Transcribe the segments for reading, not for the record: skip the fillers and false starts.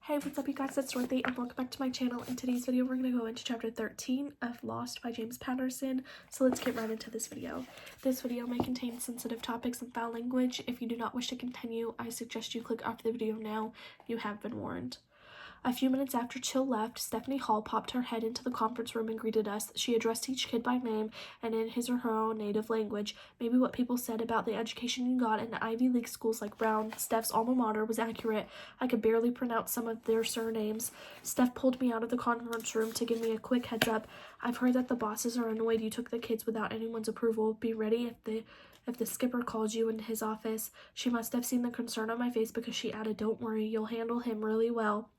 Hey, what's up you guys, it's Ch13 and welcome back to my channel. In today's video, we're going to go into chapter 13 of Lost by James Patterson. So let's get right into this video. This video may contain sensitive topics and foul language. If you do not wish to continue, I suggest you click off the video now. You have been warned. A few minutes after Chill left, Stephanie Hall popped her head into the conference room and greeted us. She addressed each kid by name and in his or her own native language. Maybe what people said about the education you got in Ivy League schools like Brown, Steph's alma mater, was accurate. I could barely pronounce some of their surnames. Steph pulled me out of the conference room to give me a quick heads up. I've heard that the bosses are annoyed you took the kids without anyone's approval. Be ready if the skipper calls you into his office. She must have seen the concern on my face because she added, "Don't worry, you'll handle him really well.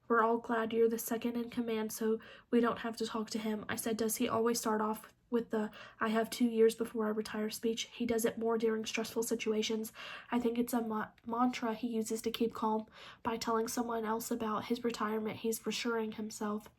We're all glad you're the second in command so we don't have to talk to him." I said, "Does he always start off with the 'I have 2 years before I retire' speech?" He does it more during stressful situations. I think it's a mantra he uses to keep calm. By telling someone else about his retirement, he's reassuring himself.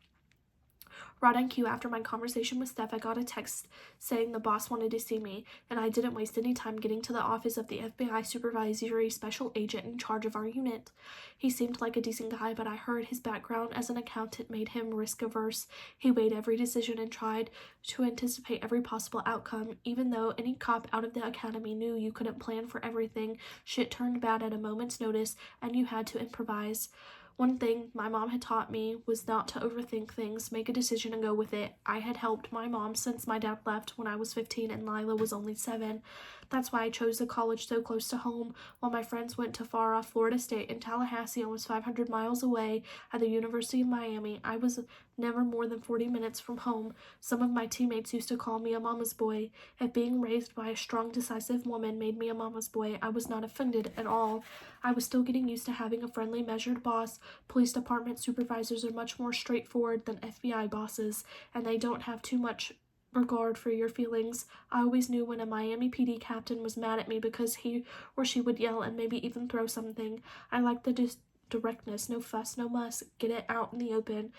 Right on cue, after my conversation with Steph, I got a text saying the boss wanted to see me, and I didn't waste any time getting to the office of the FBI supervisory special agent in charge of our unit. He seemed like a decent guy, but I heard his background as an accountant made him risk-averse. He weighed every decision and tried to anticipate every possible outcome. Even though any cop out of the academy knew you couldn't plan for everything, shit turned bad at a moment's notice, and you had to improvise. One thing my mom had taught me was not to overthink things, make a decision and go with it. I had helped my mom since my dad left when I was 15 and Lila was only 7. That's why I chose a college so close to home, while my friends went to far-off Florida State and Tallahassee, almost 500 miles away at the University of Miami. I was never more than 40 minutes from home. Some of my teammates used to call me a mama's boy. If being raised by a strong, decisive woman made me a mama's boy, I was not offended at all. I was still getting used to having a friendly, measured boss. Police department supervisors are much more straightforward than FBI bosses, and they don't have too much regard for your feelings. I always knew when a Miami PD captain was mad at me because he or she would yell and maybe even throw something. I liked the directness, no fuss, no muss, get it out in the open.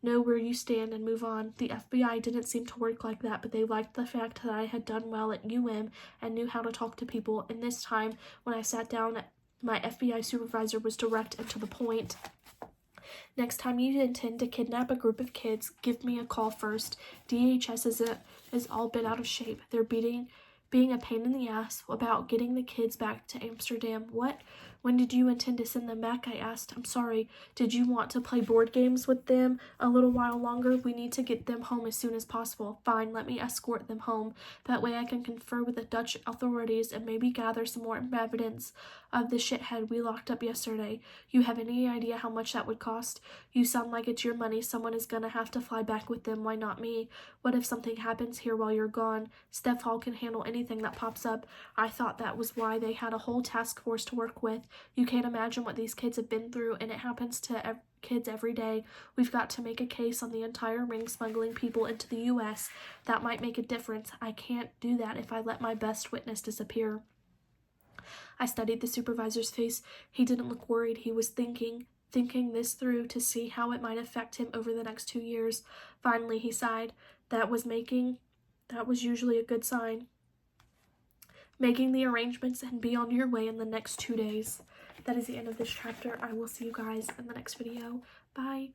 Know where you stand and move on. The FBI didn't seem to work like that, but they liked the fact that I had done well at UM and knew how to talk to people. And this time, when I sat down, my FBI supervisor was direct and to the point. "Next time you intend to kidnap a group of kids, give me a call first. DHS is all bent out of shape. They're being a pain in the ass about getting the kids back to Amsterdam." "What? When did you intend to send them back?" I asked. "I'm sorry. Did you want to play board games with them a little while longer? We need to get them home as soon as possible." "Fine, let me escort them home. That way I can confer with the Dutch authorities and maybe gather some more evidence of the shithead we locked up yesterday." "You have any idea how much that would cost?" "You sound like it's your money. Someone is gonna have to fly back with them. Why not me? What if something happens here while you're gone? Steph Hall can handle anything that pops up." I thought that was why they had a whole task force to work with. You can't imagine what these kids have been through, and it happens to kids every day. We've got to make a case on the entire ring smuggling people into the U.S. That might make a difference. I can't do that if I let my best witness disappear. I studied the supervisor's face. He didn't look worried. He was thinking this through to see how it might affect him over the next 2 years. Finally, he sighed. That was usually a good sign. "Making the arrangements and be on your way in the next 2 days." That is the end of this chapter. I will see you guys in the next video. Bye.